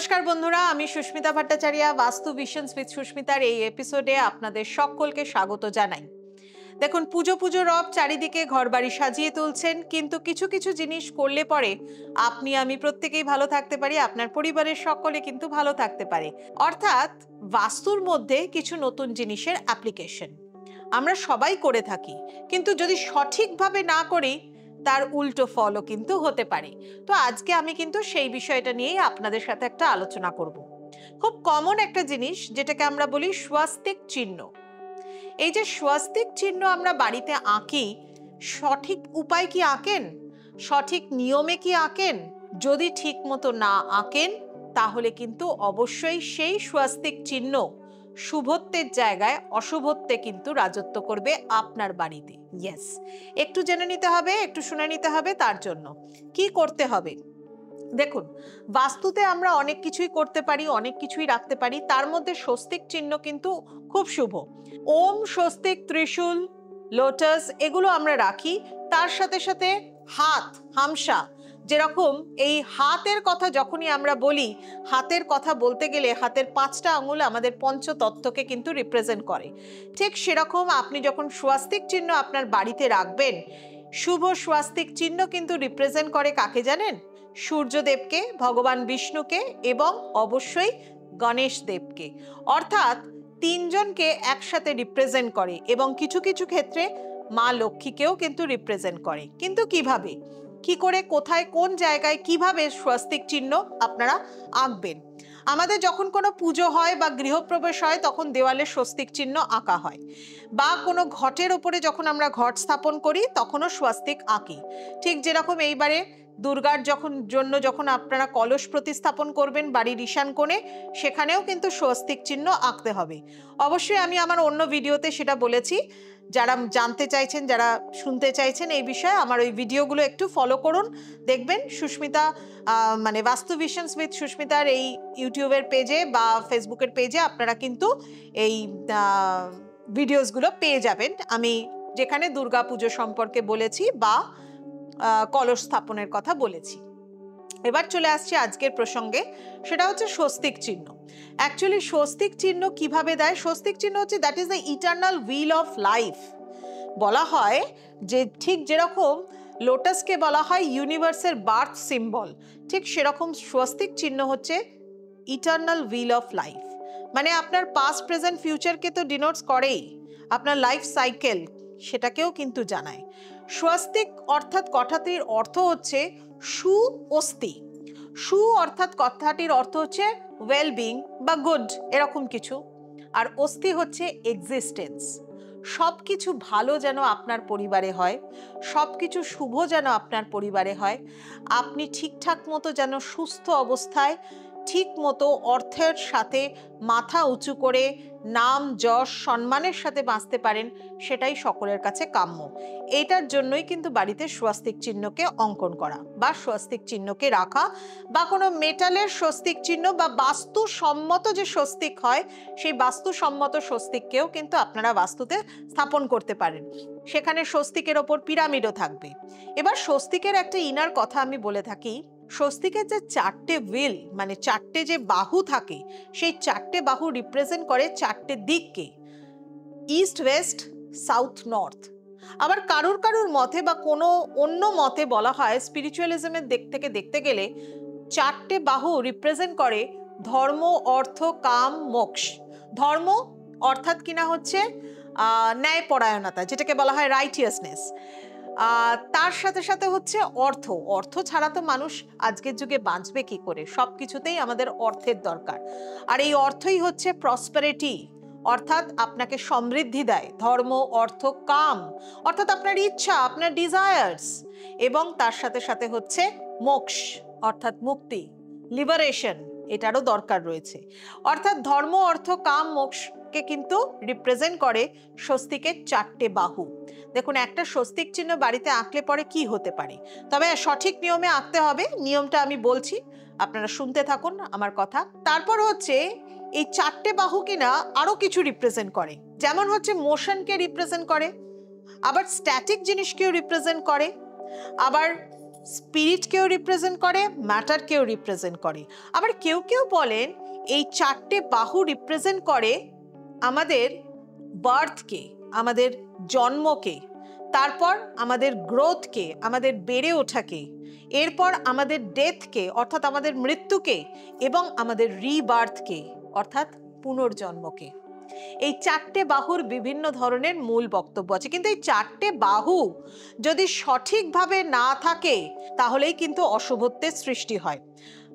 নমস্কার বন্ধুরা, আমি সুস্মিতা ভট্টাচার্য। বাস্তু ভিশনস উইথ সুস্মিতার এই এপিসোডে আপনাদের সকলকে স্বাগত জানাই। দেখুন, পুজো পুজো রব চারিদিকে ঘরবাড়ি সাজিয়ে তুলছেন, কিন্তু কিছু কিছু জিনিস করলে পরে আপনি আমি প্রত্যেকেই ভালো থাকতে পারি, আপনার পরিবারের সকলে কিন্তু ভালো থাকতে পারে। অর্থাৎ বাস্তুর মধ্যে কিছু নতুন জিনিসের অ্যাপ্লিকেশন আমরা সবাই করে থাকি, কিন্তু যদি সঠিকভাবে না করি তার উল্টো ফলও কিন্তু হতে পারে। তো আজকে আমি কিন্তু সেই বিষয়টা নিয়েই আপনাদের সাথে একটা আলোচনা করব। খুব কমন একটা জিনিস যেটাকে আমরা বলি স্বাস্তিক চিহ্ন। এই যে স্বাস্তিক চিহ্ন আমরা বাড়িতে আঁকি, সঠিক উপায় কি আঁকেন? সঠিক নিয়মে কি আঁকেন? যদি ঠিক মতো না আঁকেন তাহলে কিন্তু অবশ্যই সেই স্বাস্তিক চিহ্ন শুভত্বের জায়গায় অশুভত্বে কিন্তু রাজত্ব করবে আপনার বাড়িতে। ইয়েস, একটু জেনে নিতে হবে, একটু শুনে নিতে হবে। তার জন্য কি করতে হবে? দেখুন, বাস্তুতে আমরা অনেক কিছুই করতে পারি, অনেক কিছুই রাখতে পারি, তার মধ্যে স্বস্তিক চিহ্ন কিন্তু খুব শুভ। ওম, স্বস্তিক, ত্রিশূল, লোটাস এগুলো আমরা রাখি। তার সাথে সাথে হাত, হামসা, যেরকম এই হাতের কথা যখনই আমরা বলি, হাতের কথা বলতে গেলে হাতের 5টা আঙুল আমাদের পঞ্চতত্ত্বকে কিন্তু রিপ্রেজেন্ট করে। ঠিক সেরকম আপনি যখন স্বাস্তিক চিহ্ন আপনার বাড়িতে রাখবেন, শুভ স্বাস্তিক চিহ্ন কিন্তু রিপ্রেজেন্ট করে কাকে জানেন? সূর্যদেবকে, ভগবান বিষ্ণুকে এবং অবশ্যই গণেশ দেবকে। অর্থাৎ তিনজনকে একসাথে রিপ্রেজেন্ট করে এবং কিছু কিছু ক্ষেত্রে মা লক্ষ্মীকেও কিন্তু রিপ্রেজেন্ট করে। কিন্তু কিভাবে, কি করে, কোথায়, কোন জায়গায়, কিভাবে স্বাস্তিক চিহ্ন আপনারা আঁকবেন? আমাদের যখন কোনো পুজো হয় বা গৃহপ্রবেশ হয় তখন দেওয়ালে স্বস্তিক চিহ্ন আঁকা হয়, বা কোনো ঘটের ওপরে যখন আমরা ঘট স্থাপন করি তখনও স্বাস্তিক আঁকি। ঠিক যেরকম এইবারে দুর্গার যখন আপনারা কলস প্রতিস্থাপন করবেন বাড়ির ঈশান কোণে, সেখানেও কিন্তু স্বস্তিক চিহ্ন আঁকতে হবে। অবশ্যই আমি আমার অন্য ভিডিওতে সেটা বলেছি। যারা জানতে চাইছেন, যারা শুনতে চাইছেন এই বিষয়ে, আমার ওই ভিডিওগুলো একটু ফলো করুন, দেখবেন সুস্মিতা মানে বাস্তু ভিশনস উইথ সুস্মিতার এই ইউটিউবের পেজে বা ফেসবুকের পেজে আপনারা কিন্তু এই ভিডিওসগুলো পেয়ে যাবেন, আমি যেখানে দুর্গা পুজো সম্পর্কে বলেছি বা কলস স্থাপনের কথা বলেছি। এবার চলে আসছি আজকের প্রসঙ্গে, সেটা হচ্ছে স্বস্তিক চিহ্ন। অ্যাকচুয়ালি স্বস্তিক চিহ্ন কিভাবে দেয়? স্বস্তিক চিহ্ন হচ্ছে that is the eternal wheel of life. বলা হয় যে ঠিক যেরকম লোটাসকে বলা হয় ইউনিভার্সের বার্থ সিম্বল, ঠিক সেরকম স্বস্তিক চিহ্ন হচ্ছে ইটারনাল হুইল অফ লাইফ। মানে আপনার পাস্ট, প্রেজেন্ট, ফিউচারকে তো ডিনোটস করেই, আপনার লাইফ সাইকেল সেটাকেও কিন্তু জানায়। স্বস্তিক অর্থাৎ কথাটির অর্থ হচ্ছে সু অস্তি। সু অর্থাৎ কথাটির অর্থ হচ্ছে ওয়েলবিং বা গুড, এরকম কিছু। আর অস্থি হচ্ছে এক্সিস্টেন্স। সব কিছু ভালো যেন আপনার পরিবারে হয়, সব কিছু শুভ যেন আপনার পরিবারে হয়, আপনি ঠিকঠাক মতো যেন সুস্থ অবস্থায় ঠিক মতো অর্থের সাথে মাথা উঁচু করে নাম যশ সম্মানের সাথে বাঁচতে পারেন, সেটাই সকলের কাছে কাম্য। এইটার জন্যই কিন্তু বাড়িতে স্বস্তিক চিহ্নকে অঙ্কন করা বা স্বস্তিক চিহ্নকে রাখা, বা কোনো মেটালের স্বস্তিক চিহ্ন বা বাস্তুসম্মত যে স্বস্তিক হয় সেই বাস্তুসম্মত স্বস্তিককেও কিন্তু আপনারা বাস্তুতে স্থাপন করতে পারেন। সেখানে স্বস্তিকের ওপর পিরামিডও থাকবে। এবার স্বস্তিকের একটা ইনার কথা আমি বলে থাকি। স্বস্তিকের যে 4টে হুইল, মানে 4টে যে বাহু থাকে, সেই 4টে বাহু রিপ্রেজেন্ট করে 4টে দিককে, ইস্ট, ওয়েস্ট, সাউথ, নর্থ। আবার কারুর কারুর মতে বা কোনো অন্য মতে বলা হয়, স্পিরিচুয়ালিজমের দিক থেকে দেখতে গেলে 4টে বাহু রিপ্রেজেন্ট করে ধর্ম, অর্থ, কাম, মোক্ষ। ধর্ম অর্থাৎ কিনা হচ্ছে ন্যায়পরায়ণতা, যেটাকে বলা হয় রাইটিয়াসনেস। তার সাথে সাথে হচ্ছে অর্থ। অর্থ ছাড়া তো মানুষ আজকের যুগে বাঁচবে কি করে? সব কিছুতেই আমাদের অর্থের দরকার, আর এই অর্থই হচ্ছে প্রসপারিটি, অর্থাৎ আপনাকে সমৃদ্ধি দেয়। ধর্ম, অর্থ, কাম অর্থাৎ আপনার ইচ্ছা, আপনার ডিজায়ার্স, এবং তার সাথে সাথে হচ্ছে মোক্ষ অর্থাৎ মুক্তি, লিবারেশন, এটারও দরকার রয়েছে। অর্থাৎ ধর্ম, অর্থ, কাম, মোক্ষকে কিন্তু রিপ্রেজেন্ট করে স্বস্তিকের 4টে বাহু। দেখুন, একটা স্বস্তিক চিহ্ন বাড়িতে আঁকলে পরে কি হতে পারে, তবে সঠিক নিয়মে আঁকতে হবে। নিয়মটা আমি বলছি, আপনারা শুনতে থাকুন আমার কথা। তারপর হচ্ছে এই 4টে বাহু কিনা আরো কিছু রিপ্রেজেন্ট করে, যেমন হচ্ছে মোশনকে রিপ্রেজেন্ট করে, আবার স্ট্যাটিক জিনিসকেও রিপ্রেজেন্ট করে, আবার স্পিরিটকেও রিপ্রেজেন্ট করে, ম্যাটারকেও রিপ্রেজেন্ট করে। আবার কেউ কেউ বলেন এই চারটে বাহু রিপ্রেজেন্ট করে আমাদের বার্থকে, আমাদের জন্মকে, তারপর আমাদের গ্রোথকে, আমাদের বেড়ে ওঠাকে, এরপর আমাদের ডেথকে অর্থাৎ আমাদের মৃত্যুকে, এবং আমাদের রিবার্থকে অর্থাৎ পুনর্জন্মকে। এই চারটে বাহুর বিভিন্ন ধরনের মূল বক্তব্য আছে, কিন্তু এই চারটে বাহু যদি সঠিকভাবে না থাকে তাহলেই কিন্তু অশুভত্বের সৃষ্টি হয়।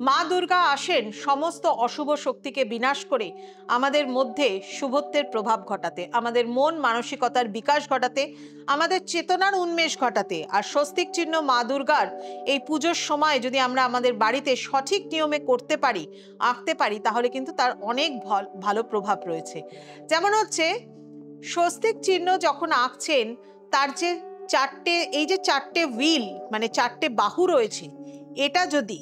মা দুর্গা আসেন সমস্ত অশুভ শক্তিকে বিনাশ করে আমাদের মধ্যে শুভত্বের প্রভাব ঘটাতে, আমাদের মন মানসিকতার বিকাশ ঘটাতে, আমাদের চেতনার উন্মেষ ঘটাতে। আর স্বস্তিক চিহ্ন মা দুর্গার এই পুজোর সময় যদি আমরা আমাদের বাড়িতে সঠিক নিয়মে করতে পারি, আঁকতে পারি, তাহলে কিন্তু তার অনেক ভালো প্রভাব রয়েছে। যেমন হচ্ছে স্বস্তিক চিহ্ন যখন আঁকছেন, তার যে চারটে হুইল মানে চারটে বাহু রয়েছে, এটা যদি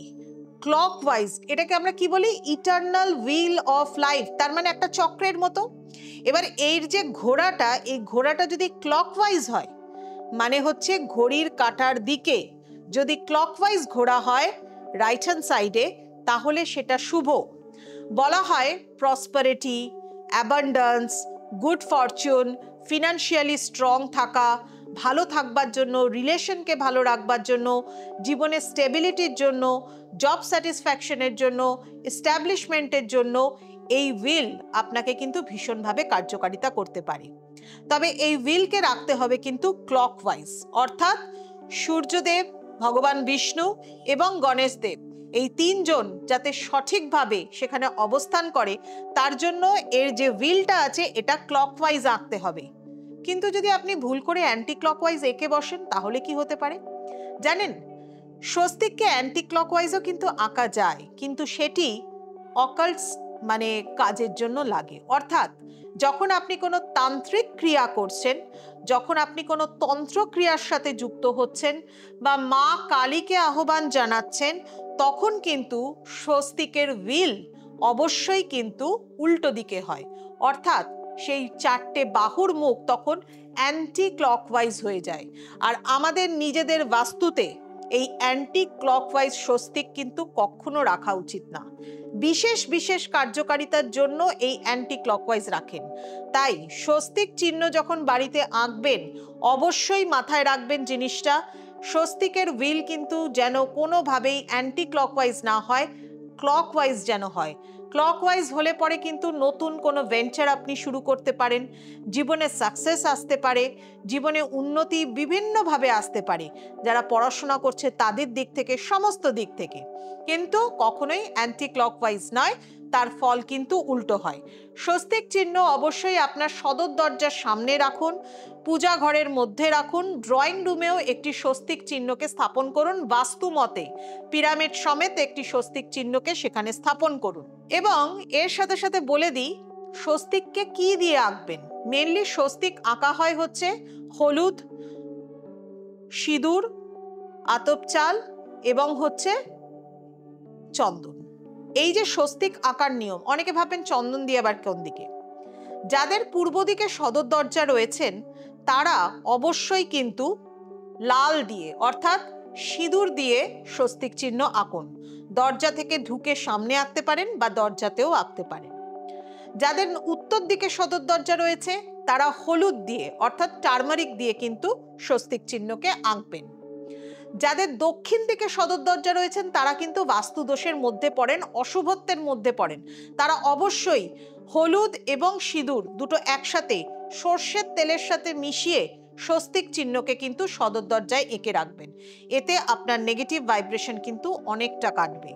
ক্লকওয়াইজ, এটাকে আমরা কি বলি, ইটারনাল হুইল অফ লাইফ, তার মানে একটা চক্রের মতো। এবার এর যে ঘোড়াটা, এই ঘোড়াটা যদি ক্লকওয়াইজ হয়, মানে হচ্ছে ঘড়ির কাঁটার দিকে যদি ক্লকওয়াইজ ঘোড়া হয় রাইট হ্যান্ড সাইডে, তাহলে সেটা শুভ। বলা হয় prosperity, abundance, good Fortune, financially strong থাকা, ভালো থাকবার জন্য, রিলেশনকে ভালো রাখবার জন্য, জীবনে স্টেবিলিটির জন্য, জব স্যাটিসফ্যাকশনের জন্য, এস্টাবলিশমেন্টের জন্য এই হুইল আপনাকে কিন্তু ভীষণভাবে কার্যকারিতা করতে পারে। তবে এই হুইলকে রাখতে হবে কিন্তু ক্লকওয়াইজ, অর্থাৎ সূর্যদেব, ভগবান বিষ্ণু এবং গণেশ দেব, এই তিনজন যাতে সঠিকভাবে সেখানে অবস্থান করে, তার জন্য এর যে হুইলটা আছে এটা ক্লকওয়াইজ আঁকতে হবে। কিন্তু যদি আপনি ভুল করে অ্যান্টি ক্লকওয়াইজ এঁকে বসেন, তাহলে কি হতে পারে জানেন? স্বস্তিককে অ্যান্টি ক্লকওয়াইজও কিন্তু আঁকা যায়, কিন্তু সেটি অকাল্ট মানে কাজের জন্য লাগে। অর্থাৎ যখন আপনি কোনো তান্ত্রিক ক্রিয়া করছেন, যখন আপনি কোনো তন্ত্র ক্রিয়ার সাথে যুক্ত হচ্ছেন বা মা কালীকে আহ্বান জানাচ্ছেন, তখন কিন্তু স্বস্তিকের হুইল অবশ্যই কিন্তু উল্টো দিকে হয়। অর্থাৎ সেই চারটে বাহুর মুখ তখন অ্যান্টি ক্লকওয়াইজ হয়ে যায়। আর আমাদের নিজেদের বাস্তুতে এই অ্যান্টি ক্লকওয়াইজ স্বস্তিক কিন্তু কখনো রাখা উচিত না। বিশেষ বিশেষ কার্যকারিতার জন্য এই অ্যান্টি ক্লকওয়াইজ রাখেন। তাই স্বস্তিক চিহ্ন যখন বাড়িতে আঁকবেন, অবশ্যই মাথায় রাখবেন জিনিসটা, স্বস্তিকের হুইল কিন্তু যেন কোনোভাবেই অ্যান্টি ক্লকওয়াইজ না হয়, ক্লকওয়াইজ যেন হয়। ক্লকওয়াইজ হলে পরে কিন্তু নতুন কোনো ভেঞ্চার আপনি শুরু করতে পারেন, জীবনে সাকসেস আসতে পারে, জীবনে উন্নতি বিভিন্নভাবে আসতে পারে, যারা পড়াশোনা করছে তাদের দিক থেকে, সমস্ত দিক থেকে। কিন্তু কখনোই অ্যান্টি ক্লকওয়াইজ নয়, তার ফল কিন্তু উল্টো হয়। স্বস্তিক চিহ্ন অবশ্যই আপনার সদর দরজার সামনে রাখুন, পূজা ঘরের মধ্যে রাখুন, ড্রয়িং রুমেও একটি স্বস্তিক চিহ্নকে স্থাপন করুন, বাস্তু মতে পিরামিড সমেত একটি স্বস্তিক চিহ্নকে সেখানে স্থাপন করুন। এবং এর সাথে সাথে বলে দিই, স্বস্তিককে কি দিয়ে আঁকবেন। মেনলি স্বস্তিক আঁকা হয় হচ্ছে হলুদ, সিঁদুর, আতপ চাল এবং হচ্ছে চন্দন। এই যে স্বস্তিক আঁকার নিয়ম, অনেকে ভাবেন চন্দন দিয়ে আবার কোন দিকে। যাদের পূর্ব দিকে সদর দরজা রয়েছেন, তারা অবশ্যই কিন্তু লাল দিয়ে অর্থাৎ সিঁদুর দিয়ে স্বস্তিক চিহ্ন আঁকুন। দরজা থেকে ঢুকে সামনে আঁকতে পারেন বা দরজাতেও আঁকতে পারেন। যাদের উত্তর দিকে সদর দরজা রয়েছে, তারা হলুদ দিয়ে অর্থাৎ টারমারিক দিয়ে কিন্তু স্বস্তিক চিহ্নকে আঁকবেন। যাদের দক্ষিণ দিকে সদর দরজা রয়েছেন, তারা কিন্তু বাস্তু দোষের মধ্যে পড়েন, অশুভত্বের মধ্যে পড়েন। তারা অবশ্যই হলুদ এবং সিঁদুর দুটো একসাথে সর্ষের তেলের সাথে মিশিয়ে স্বস্তিক চিহ্নকে কিন্তু সদর দরজায় এঁকে রাখবেন। এতে আপনার নেগেটিভ ভাইব্রেশন কিন্তু অনেকটা কাটবে।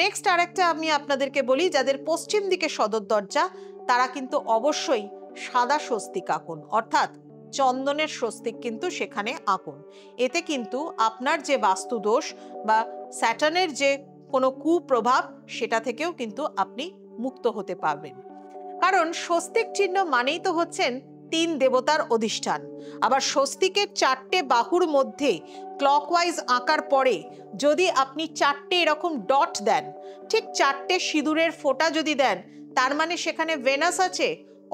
নেক্সট আরেকটা আমি আপনাদেরকে বলি, যাদের পশ্চিম দিকে সদর দরজা, তারা কিন্তু অবশ্যই সাদা স্বস্তিক আঁকুন, অর্থাৎ চন্দনের স্বস্তিক কিন্তু সেখানে আঁকুন। এতে কিন্তু আপনার যে বাস্তু দোষ বা স্যাটার্নের যে কোনো কুপ্রভাব, সেটা থেকেও কিন্তু আপনি মুক্ত হতে পারবেন। কারণ স্বস্তিক চিহ্ন মানেই তো হচ্ছেন তিন দেবতার অধিষ্ঠান। আবার স্বস্তিকের চারটে বাহুর মধ্যে ক্লকওয়াইজ আঁকার পরে যদি আপনি চারটে এরকম ডট দেন, ঠিক চারটে সিঁদুরের ফোঁটা যদি দেন, তার মানে সেখানে ভেনাস আছে,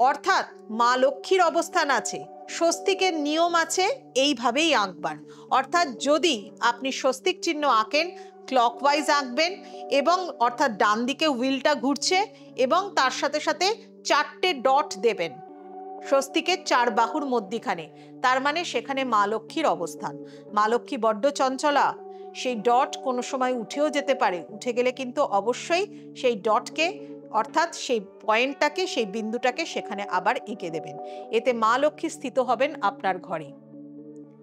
অর্থাৎ মা লক্ষ্মীর অবস্থান আছে। স্বস্তিকের নিয়ম আছে, এইভাবেই আঁকবার। অর্থাৎ যদি আপনি স্বস্তিক চিহ্ন আঁকেন, ক্লকওয়াইজ আঁকবেন এবং অর্থাৎ ডান দিকে হুইলটা ঘুরছে এবং তার সাথে সাথে 4টে ডট দেবেন স্বস্তিকের 4 বাহুর মধ্যিখানে। তার মানে সেখানে মা লক্ষ্মীর অবস্থান। মা লক্ষ্মী বড্ড চঞ্চলা, সেই ডট কোনো সময় উঠেও যেতে পারে। উঠে গেলে কিন্তু অবশ্যই সেই ডটকে অর্থাৎ সেই পয়েন্টটাকে, সেই বিন্দুটাকে সেখানে আবার এঁকে দেবেন। এতে মা লক্ষ্মী স্থিত হবেন আপনার ঘরে।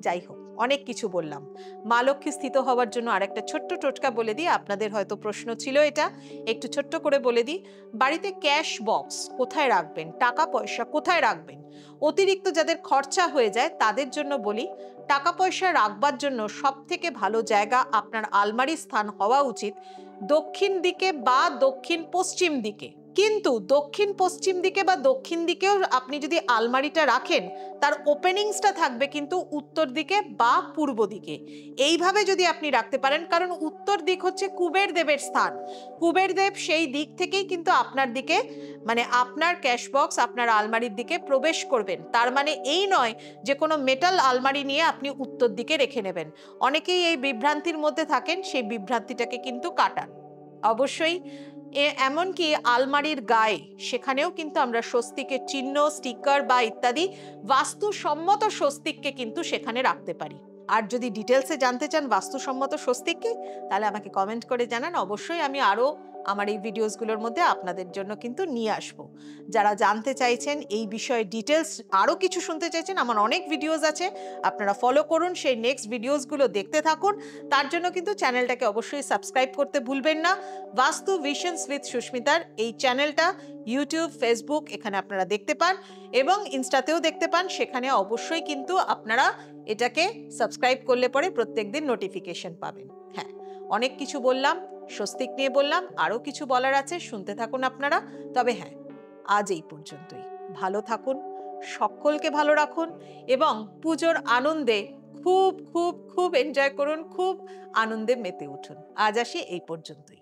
যাই হোক, অনেক কিছু বললাম। মা লক্ষ্মী স্থিত হওয়ার জন্য আরেকটা ছোট্ট টোটকা বলে দিই, আপনাদের হয়তো প্রশ্ন ছিল এটা, একটু ছোট্ট করে বলে দিই। বাড়িতে ক্যাশ বক্স কোথায় রাখবেন, টাকা পয়সা কোথায় রাখবেন, অতিরিক্ত যাদের খরচা হয়ে যায় তাদের জন্য বলি, টাকা পয়সা রাখবার জন্য সব থেকে ভালো জায়গা আপনার আলমারির স্থান হওয়া উচিত দক্ষিণ দিকে বা দক্ষিণ পশ্চিম দিকে। কিন্তু দক্ষিণ পশ্চিম দিকে বা দক্ষিণ দিকেও আপনি যদি আলমারিটা রাখেন, তার ওপেনিংসটা থাকবে কিন্তু উত্তর দিকে বা পূর্ব দিকে। এইভাবে যদি আপনি রাখতে পারেন, কারণ উত্তর দিক হচ্ছে কুবের দেবের স্থান। কুবের দেব সেই দিক থেকেই কিন্তু আপনার দিকে, মানে আপনার ক্যাশ বক্স, আপনার আলমারির দিকে প্রবেশ করবেন। তার মানে এই নয় যে কোনো মেটাল আলমারি নিয়ে আপনি উত্তর দিকে রেখে নেবেন। অনেকেই এই বিভ্রান্তির মধ্যে থাকেন, সেই বিভ্রান্তিটাকে কিন্তু কাটান অবশ্যই। এমনকি আলমারির গায়ে, সেখানেও কিন্তু আমরা স্বস্তিকের চিহ্ন, স্টিকার বা ইত্যাদি বাস্তুসম্মত স্বস্তিককে কিন্তু সেখানে রাখতে পারি। আর যদি ডিটেলসে জানতে চান বাস্তুসম্মত স্বস্তিক কি, তাহলে আমাকে কমেন্ট করে জানান। অবশ্যই আমি আরো আমার এই ভিডিওসগুলোর মধ্যে আপনাদের জন্য কিন্তু নিয়ে আসবো। যারা জানতে চাইছেন এই বিষয়ে ডিটেলস, আরো কিছু শুনতে চাইছেন, আমার অনেক ভিডিওস আছে, আপনারা ফলো করুন, সেই নেক্সট ভিডিওসগুলো দেখতে থাকুন। তার জন্য কিন্তু চ্যানেলটাকে অবশ্যই সাবস্ক্রাইব করতে ভুলবেন না। বাস্তু ভিশনস উইথ সুস্মিতার এই চ্যানেলটা ইউটিউব, ফেসবুক এখানে আপনারা দেখতে পান এবং ইনস্টাতেও দেখতে পান। সেখানে অবশ্যই কিন্তু আপনারা এটাকে সাবস্ক্রাইব করলে পরে প্রত্যেকদিন নোটিফিকেশন পাবেন। হ্যাঁ, অনেক কিছু বললাম, স্বস্তিক নিয়ে বললাম, আরও কিছু বলার আছে, শুনতে থাকুন আপনারা। তবে হ্যাঁ, আজ এই পর্যন্তই। ভালো থাকুন, সকলকে ভালো রাখুন এবং পুজোর আনন্দে খুব খুব খুব এনজয় করুন, খুব আনন্দে মেতে উঠুন। আজ আসি এই পর্যন্তই।